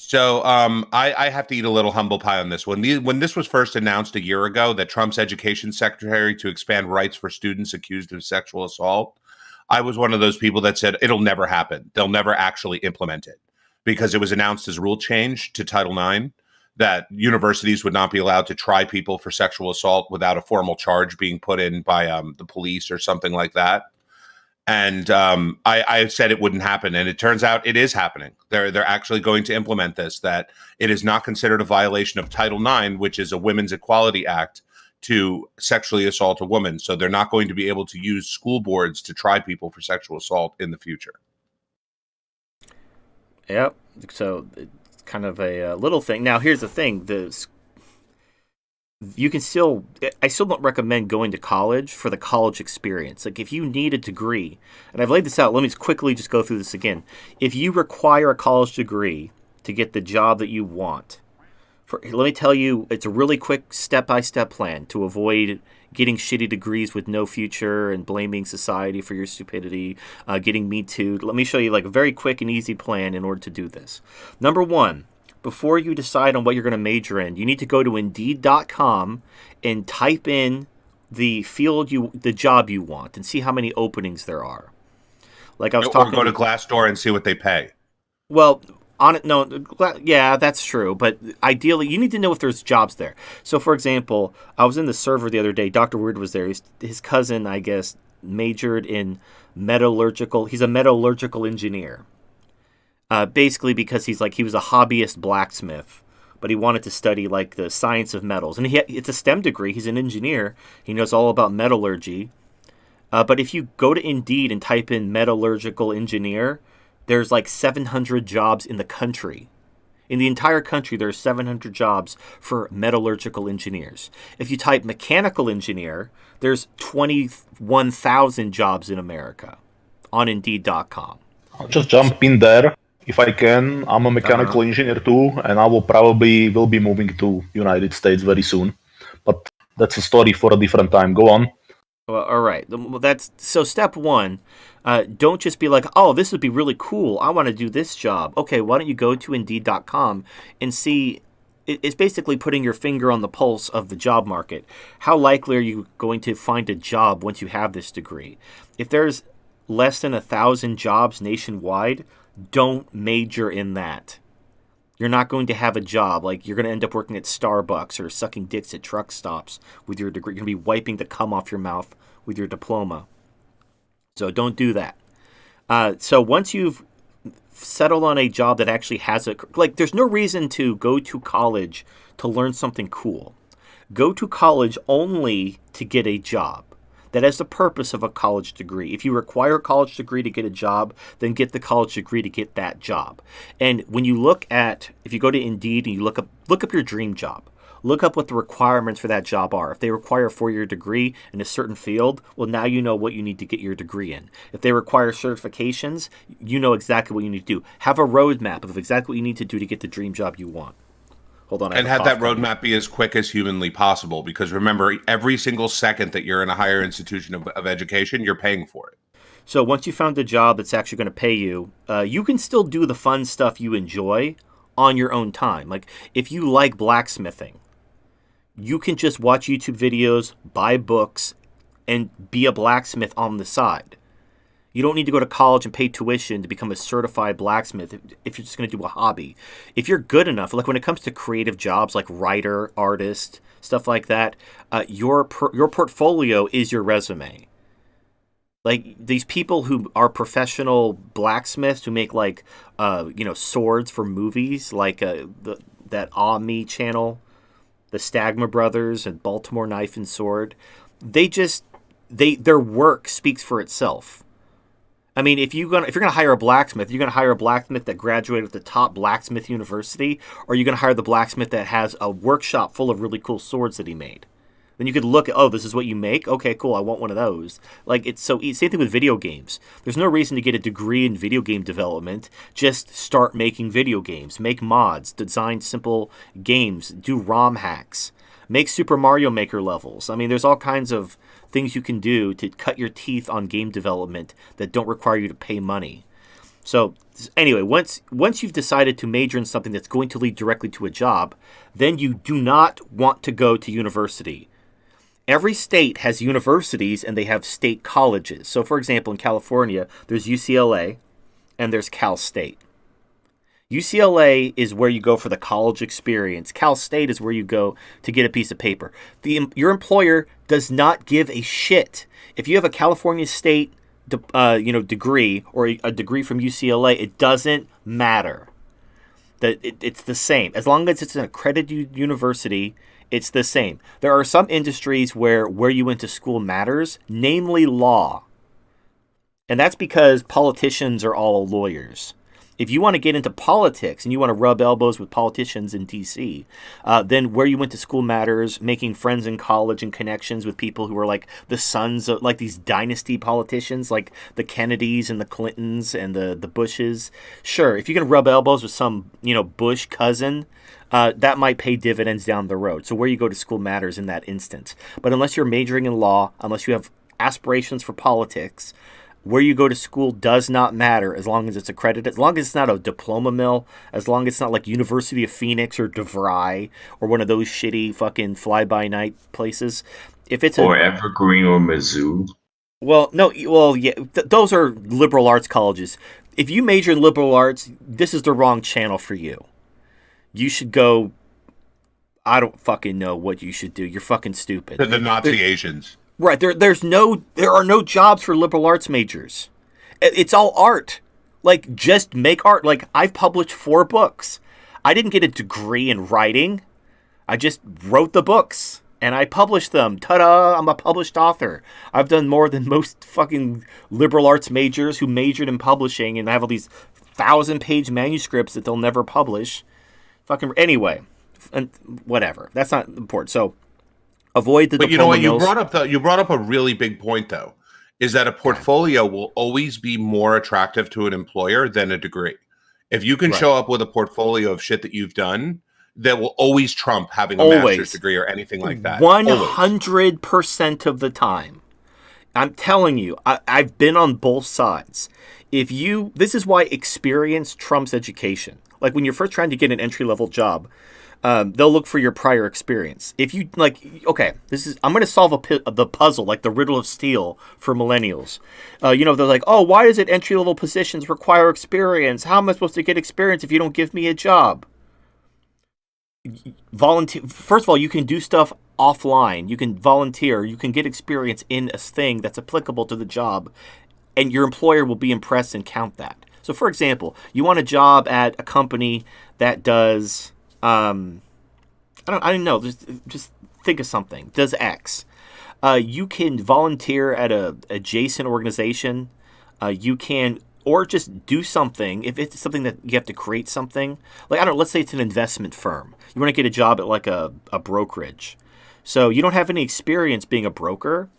So I have to eat a little humble pie on this one. When this was first announced a year ago that Trump's education secretary to expand rights for students accused of sexual assault, I was one of those people that said it'll never happen. They'll never actually implement it because it was announced as rule change to Title IX that universities would not be allowed to try people for sexual assault without a formal charge being put in by the police or something like that. And I said it wouldn't happen, and it turns out it is happening. They're actually going to implement this. That it is not considered a violation of Title IX, which is a Women's Equality Act, to sexually assault a woman. So they're not going to be able to use school boards to try people for sexual assault in the future. Yep. So it's kind of a little thing. Now, here's the thing: I still don't recommend going to college for the college experience. Like, if you need a degree, and I've laid this out, let me quickly just go through this again. If you require a college degree to get the job that you want, let me tell you, it's a really quick step-by-step plan to avoid getting shitty degrees with no future and blaming society for your stupidity, getting Me Too. Let me show you like a very quick and easy plan in order to do this. Number one, before you decide on what you're going to major in, you need to go to Indeed.com and type in the job you want, and see how many openings there are. Like I was talking. Or go to Glassdoor and see what they pay. Well, yeah, that's true. But ideally, you need to know if there's jobs there. So, for example, I was in the server the other day. Dr. Weird was there. His cousin, I guess, majored in metallurgical. He's a metallurgical engineer. Basically because he was a hobbyist blacksmith, but he wanted to study like the science of metals. And it's a STEM degree. He's an engineer. He knows all about metallurgy. But if you go to Indeed and type in metallurgical engineer, there's like 700 jobs in the country. In the entire country, there's 700 jobs for metallurgical engineers. If you type mechanical engineer, there's 21,000 jobs in America on Indeed.com. I'll just jump in there. If I can, I'm a mechanical engineer too, and I will be moving to United States very soon. But that's a story for a different time. Go on. Well, all right. So step one, don't just be like, oh, this would be really cool. I want to do this job. Okay, why don't you go to Indeed.com and see. It's basically putting your finger on the pulse of the job market. How likely are you going to find a job once you have this degree? If there's less than 1,000 jobs nationwide, don't major in that. You're not going to have a job. Like, you're going to end up working at Starbucks or sucking dicks at truck stops with your degree. You're going to be wiping the cum off your mouth with your diploma. So don't do that. So once you've settled on a job that actually has there's no reason to go to college to learn something cool. Go to college only to get a job. That is the purpose of a college degree. If you require a college degree to get a job, then get the college degree to get that job. And when you if you go to Indeed and you look up your dream job, look up what the requirements for that job are. If they require a 4-year degree in a certain field, well, now you know what you need to get your degree in. If they require certifications, you know exactly what you need to do. Have a roadmap of exactly what you need to do to get the dream job you want. Hold on. And have that roadmap be as quick as humanly possible. Because remember, every single second that you're in a higher institution of education, you're paying for it. So once you found a job that's actually going to pay you, you can still do the fun stuff you enjoy on your own time. Like, if you like blacksmithing, you can just watch YouTube videos, buy books, and be a blacksmith on the side. You don't need to go to college and pay tuition to become a certified blacksmith if you're just going to do a hobby. If you're good enough, like when it comes to creative jobs like writer, artist, stuff like that, your portfolio is your resume. Like, these people who are professional blacksmiths who make swords for movies, like that Ami channel, the Stagma Brothers and Baltimore Knife and Sword, their work speaks for itself. I mean, if you're gonna hire a blacksmith, you're gonna hire a blacksmith that graduated at the top blacksmith university, or you're gonna hire the blacksmith that has a workshop full of really cool swords that he made. Then you could look at, oh, this is what you make? Okay, cool, I want one of those. Like, it's so easy. Same thing with video games. There's no reason to get a degree in video game development. Just start making video games. Make mods. Design simple games. Do ROM hacks. Make Super Mario Maker levels. I mean, there's all kinds of things you can do to cut your teeth on game development that don't require you to pay money. So anyway, once you've decided to major in something that's going to lead directly to a job, then you do not want to go to university. Every state has universities and they have state colleges. So for example, in California, there's UCLA and there's Cal State. UCLA is where you go for the college experience. Cal State is where you go to get a piece of paper. Your employer does not give a shit. If you have a California State degree or a degree from UCLA, it doesn't matter. It's the same. As long as it's an accredited university, it's the same. There are some industries where you went to school matters, namely law. And that's because politicians are all lawyers. If you want to get into politics and you want to rub elbows with politicians in D.C., then where you went to school matters, making friends in college and connections with people who are like the sons of like these dynasty politicians like the Kennedys and the Clintons and the Bushes. Sure, if you can rub elbows with some, Bush cousin, that might pay dividends down the road. So where you go to school matters in that instance. But unless you're majoring in law, unless you have aspirations for politics, where you go to school does not matter as long as it's accredited, as long as it's not a diploma mill, as long as it's not like University of Phoenix or DeVry or one of those shitty fucking fly-by-night places. If it's Evergreen or Mizzou. Those are liberal arts colleges. If you major in liberal arts, this is the wrong channel for you. You should go, I don't fucking know what you should do. You're fucking stupid. The Nazi Asians. Right, there are no jobs for liberal arts majors. It's all art. Like, just make art. Like, I've published 4 books. I didn't get a degree in writing. I just wrote the books and I published them. Ta-da! I'm a published author. I've done more than most fucking liberal arts majors who majored in publishing and have all these 1,000-page manuscripts that they'll never publish. Anyway, and whatever. That's not important. So. Avoid the. But you know what? You brought up a really big point, though, is that a portfolio will always be more attractive to an employer than a degree. If you can show up with a portfolio of shit that you've done, that will always trump having a master's degree or anything like that. 100% of the time. I'm telling you, I've been on both sides. This is why experience trumps education. Like when you're first trying to get an entry-level job, they'll look for your prior experience. If you I'm going to solve the puzzle, like the riddle of steel for millennials. They're like, oh, why does it entry-level positions require experience? How am I supposed to get experience if you don't give me a job? Volunteer. First of all, you can do stuff offline. You can volunteer. You can get experience in a thing that's applicable to the job, and your employer will be impressed and count that. So, for example, you want a job at a company that does. I don't know. Just think of something. Does X? You can volunteer at a adjacent organization. You can, or just do something. If it's something that you have to create something, like let's say it's an investment firm. You want to get a job at like a brokerage. So you don't have any experience being a broker,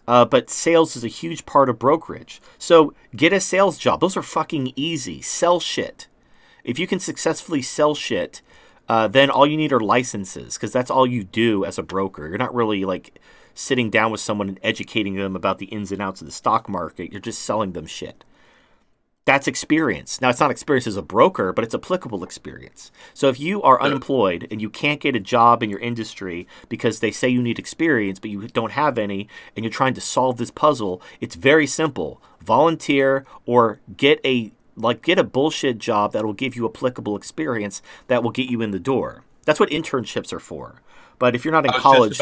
but sales is a huge part of brokerage. So get a sales job. Those are fucking easy. Sell shit. If you can successfully sell shit. Then all you need are licenses, because that's all you do as a broker. You're not really like sitting down with someone and educating them about the ins and outs of the stock market. You're just selling them shit. That's experience. Now, it's not experience as a broker, but it's applicable experience. So if you are unemployed and you can't get a job in your industry because they say you need experience, but you don't have any, and you're trying to solve this puzzle, it's very simple. Volunteer or get a bullshit job that will give you applicable experience that will get you in the door. That's what internships are for. But if you're not in college,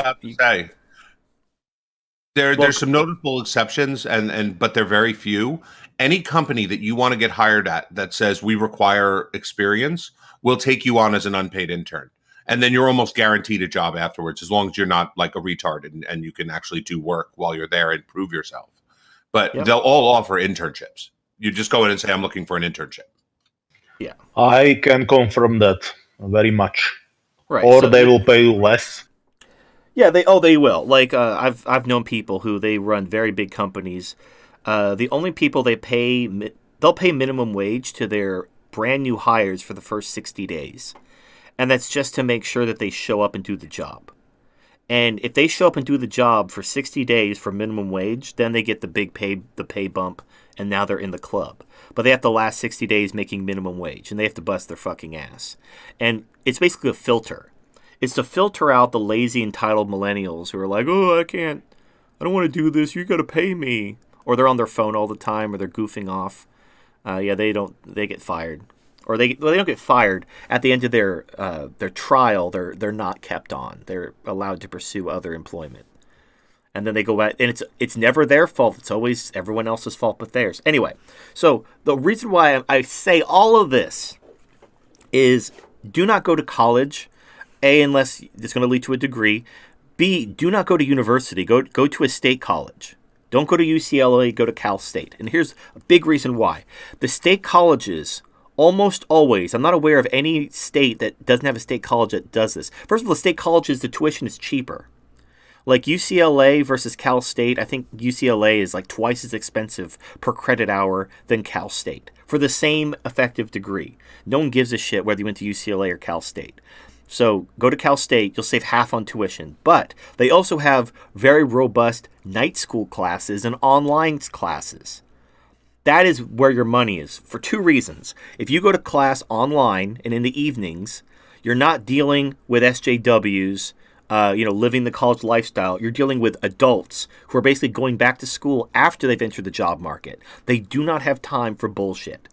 there's some notable exceptions, but they're very few. Any company that you want to get hired at that says we require experience will take you on as an unpaid intern. And then you're almost guaranteed a job afterwards, as long as you're not like a retard and you can actually do work while you're there and prove yourself. But they'll all offer internships. You just go in and say, I'm looking for an internship. Yeah. I can confirm that very much. Right. Or they will pay you less. Yeah, they will. Like I've known people who they run very big companies. The only people they'll pay minimum wage to their brand new hires for the first 60 days. And that's just to make sure that they show up and do the job. And if they show up and do the job for 60 days for minimum wage, then they get the pay bump, and now they're in the club. But they have to last 60 days making minimum wage, and they have to bust their fucking ass. And it's basically a filter. It's to filter out the lazy, entitled millennials who are like, oh, I don't want to do this, you got to pay me. Or they're on their phone all the time, or they're goofing off. They get fired. Or they don't get fired. At the end of their trial, they're not kept on. They're allowed to pursue other employment. And then they go back, and it's never their fault. It's always everyone else's fault but theirs. Anyway, so the reason why I say all of this is do not go to college, A, unless it's going to lead to a degree. B, do not go to university. Go to a state college. Don't go to UCLA, go to Cal State. And here's a big reason why. The state colleges, almost always, I'm not aware of any state that doesn't have a state college that does this. First of all, the state colleges, the tuition is cheaper. Like UCLA versus Cal State, I think UCLA is like twice as expensive per credit hour than Cal State for the same effective degree. No one gives a shit whether you went to UCLA or Cal State. So go to Cal State, you'll save half on tuition. But they also have very robust night school classes and online classes. That is where your money is for two reasons. If you go to class online and in the evenings, you're not dealing with SJWs, living the college lifestyle. You're dealing with adults who are basically going back to school after they've entered the job market. They do not have time for bullshit.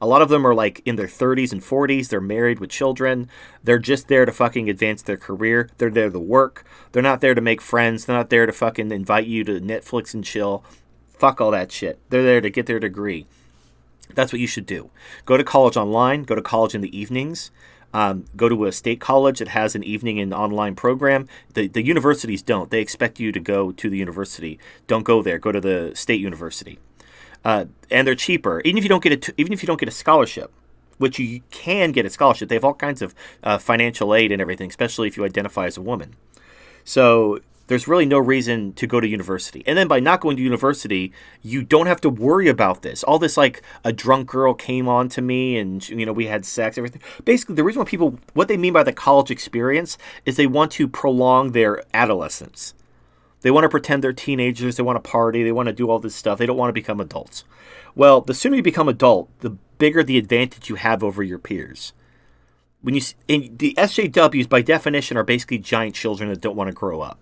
A lot of them are like in their 30s and 40s. They're married with children. They're just there to fucking advance their career. They're there to work. They're not there to make friends. They're not there to fucking invite you to Netflix and chill. Fuck all that shit. They're there to get their degree. That's what you should do. Go to college online. Go to college in the evenings. Go to a state college that has an evening and online program. The universities don't. They expect you to go to the university. Don't go there. Go to the state university. And they're cheaper. Even if you don't get a scholarship, which you can get a scholarship, they have all kinds of financial aid and everything, especially if you identify as a woman. So there's really no reason to go to university. And then by not going to university, you don't have to worry about this. All this, like, a drunk girl came on to me and, we had sex, everything. Basically, the reason why what they mean by the college experience is they want to prolong their adolescence. They want to pretend they're teenagers. They want to party. They want to do all this stuff. They don't want to become adults. Well, the sooner you become adult, the bigger the advantage you have over your peers. And the SJWs, by definition, are basically giant children that don't want to grow up.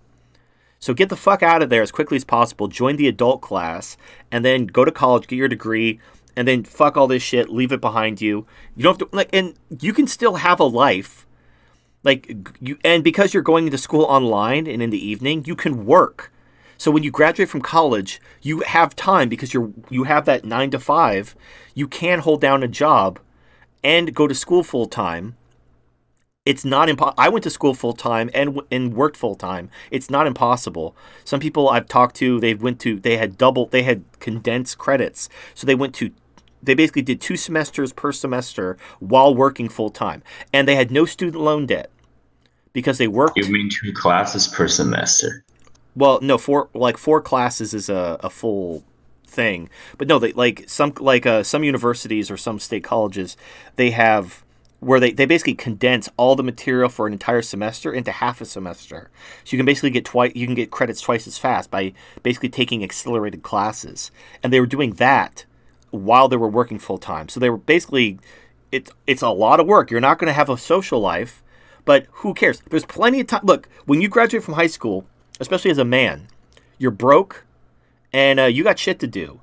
So get the fuck out of there as quickly as possible. Join the adult class, and then go to college, get your degree, and then fuck all this shit. Leave it behind you. You don't have to and you can still have a life. And because you're going to school online and in the evening, you can work. So when you graduate from college, you have time because you have that 9 to 5. You can hold down a job and go to school full time. It's not I went to school full time and worked full time. It's not impossible. Some people I've talked to, they had condensed credits. So they basically did 2 semesters per semester while working full time. And they had no student loan debt because they worked. You mean 2 classes per semester? Well, no, 4 classes is a full thing. But no, some universities or some state colleges, they have where they basically condense all the material for an entire semester into half a semester. So you can basically get credits twice as fast by basically taking accelerated classes. And they were doing that while they were working full time. So they were basically, it's a lot of work. You're not going to have a social life, but who cares? There's plenty of time. Look, when you graduate from high school, especially as a man, you're broke and you got shit to do.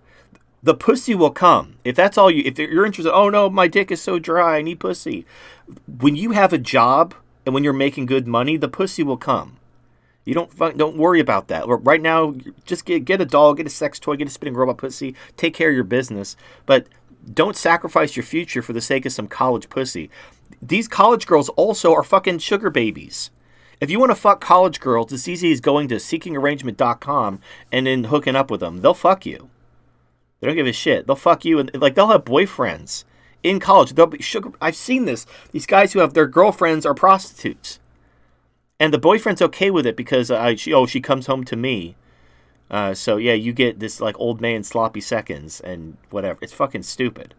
The pussy will come. If you're interested, oh no, my dick is so dry, I need pussy. When you have a job and when you're making good money, the pussy will come. You don't worry about that. Right now, just get a doll, get a sex toy, get a spinning robot pussy, take care of your business, but don't sacrifice your future for the sake of some college pussy. These college girls also are fucking sugar babies. If you want to fuck college girls, it's easy as going to seekingarrangement.com and then hooking up with them. They'll fuck you. They don't give a shit. They'll fuck you, and they'll have boyfriends in college. They'll be sugar. I've seen this. These guys who have their girlfriends are prostitutes, and the boyfriend's okay with it because she comes home to me. So yeah, you get this like old man sloppy seconds and whatever. It's fucking stupid.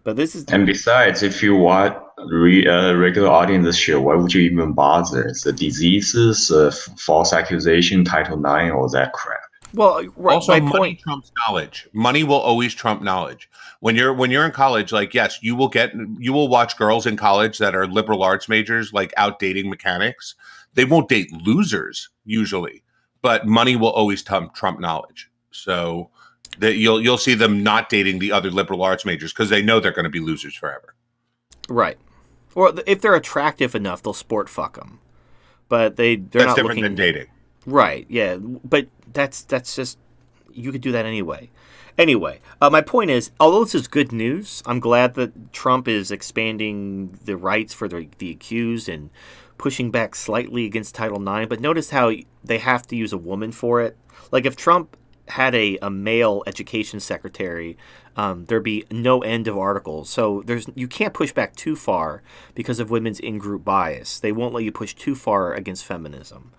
But this is And besides, if you want regular audience shit, why would you even bother? It's the diseases, false accusation, Title IX, all that crap. well, right, Also, my money point. trumps knowledge. Money will always trump knowledge. When you're in college, like yes, you will watch girls in college that are liberal arts majors like out dating mechanics. They won't date losers usually, but money will always trump knowledge. So that you'll see them not dating the other liberal arts majors because they know they're going to be losers forever. Right. Or if they're attractive enough, they'll sport fuck them. But they're That's not different looking than dating. Right. Yeah. But that's just you could do that anyway. Anyway, my point is, although this is good news, I'm glad that Trump is expanding the rights for the accused and pushing back slightly against Title IX. But notice how they have to use a woman for it. Like if Trump had a male education secretary, there'd be no end of articles. So you can't push back too far because of women's in-group bias. They won't let you push too far against feminism.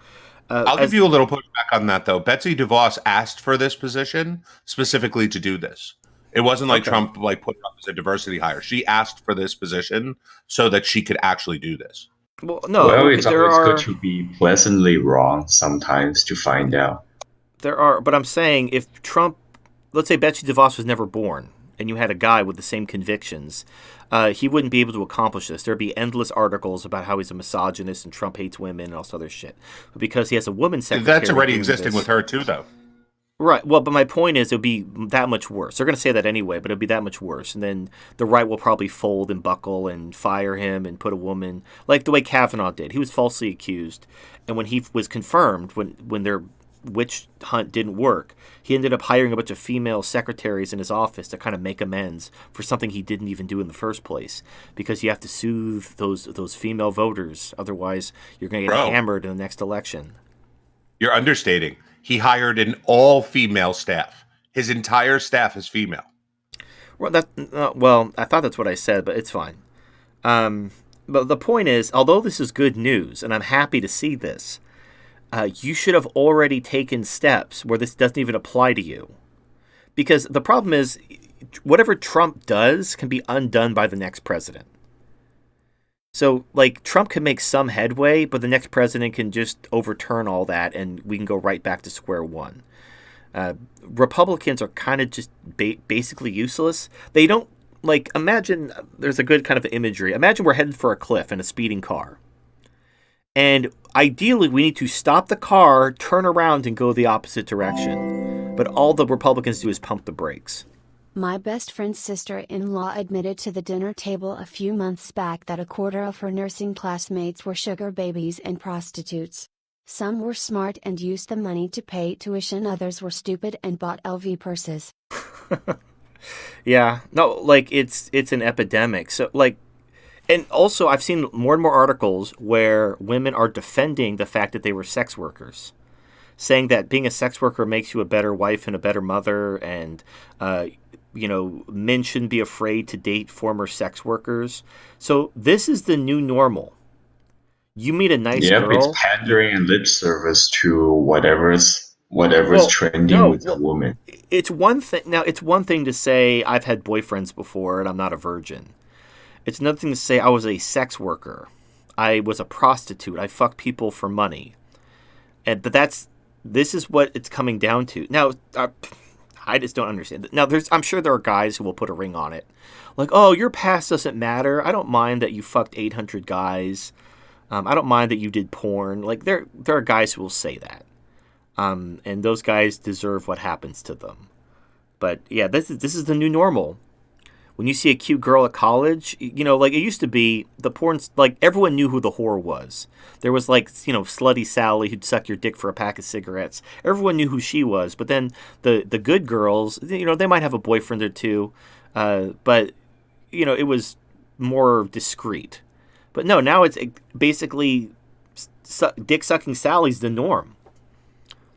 I'll give you a little pushback on that, though. Betsy DeVos asked for this position specifically to do this. It wasn't like Trump put her up as a diversity hire. She asked for this position so that she could actually do this. Well, no, Well, it's there always are good to be pleasantly wrong sometimes to find out. but I'm saying if Trump, let's say Betsy DeVos was never born, and you had a guy with the same convictions, he wouldn't be able to accomplish this. There'd be endless articles about how he's a misogynist and Trump hates women and all this other shit. But because he has a woman secretary, That's already doing existing this- with her too, though. Right. Well, but my point is, it would be that much worse. They're going to say that anyway, but it'll be that much worse. And then the right will probably fold and buckle and fire him and put a woman, like the way Kavanaugh did. He was falsely accused, and when he was confirmed, when their witch hunt didn't work, he ended up hiring a bunch of female secretaries in his office to kind of make amends for something he didn't even do in the first place. Because you have to soothe those female voters, otherwise you're going to get hammered in the next election. You're understating. He hired an all-female staff. His entire staff is female. Well, I thought that's what I said, but it's fine. But the point is, although this is good news, and I'm happy to see this, you should have already taken steps where this doesn't even apply to you. Because the problem is, whatever Trump does can be undone by the next president. So, like, Trump can make some headway, but the next president can just overturn all that, and we can go right back to square one. Republicans are kind of just basically useless. They don't, like, imagine, there's a good kind of imagery. Imagine we're headed for a cliff in a speeding car. And ideally, we need to stop the car, turn around, and go the opposite direction. But all the Republicans do is pump the brakes. My best friend's sister-in-law admitted to the dinner table a few months back that a quarter of her nursing classmates were sugar babies and prostitutes. Some were smart and used the money to pay tuition, others were stupid and bought LV purses. Yeah, no, like, it's an epidemic. So, like, and also I've seen more and more articles where women are defending the fact that they were sex workers, saying that being a sex worker makes you a better wife and a better mother, and men shouldn't be afraid to date former sex workers. So this is the new normal. You meet a nice girl. It's pandering and lip service to whatever's trending with a woman. It's one thing. Now, it's one thing to say I've had boyfriends before and I'm not a virgin. It's another thing to say I was a sex worker. I was a prostitute. I fucked people for money. But this is what it's coming down to. Now, I just don't understand. Now, I'm sure there are guys who will put a ring on it. Like, oh, your past doesn't matter. I don't mind that you fucked 800 guys. I don't mind that you did porn. Like, there are guys who will say that. And those guys deserve what happens to them. But, yeah, this is the new normal. When you see a cute girl at college, like it used to be, the porn, like everyone knew who the whore was. There was like, Slutty Sally who'd suck your dick for a pack of cigarettes. Everyone knew who she was. But then the good girls, they might have a boyfriend or two. But, it was more discreet. But no, now it's basically dick sucking Sally's the norm.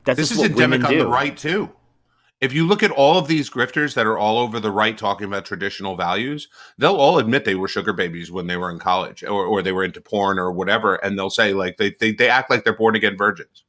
This is endemic on the right too. If you look at all of these grifters that are all over the right talking about traditional values, they'll all admit they were sugar babies when they were in college or they were into porn or whatever. And they'll say like they act like they're born again virgins.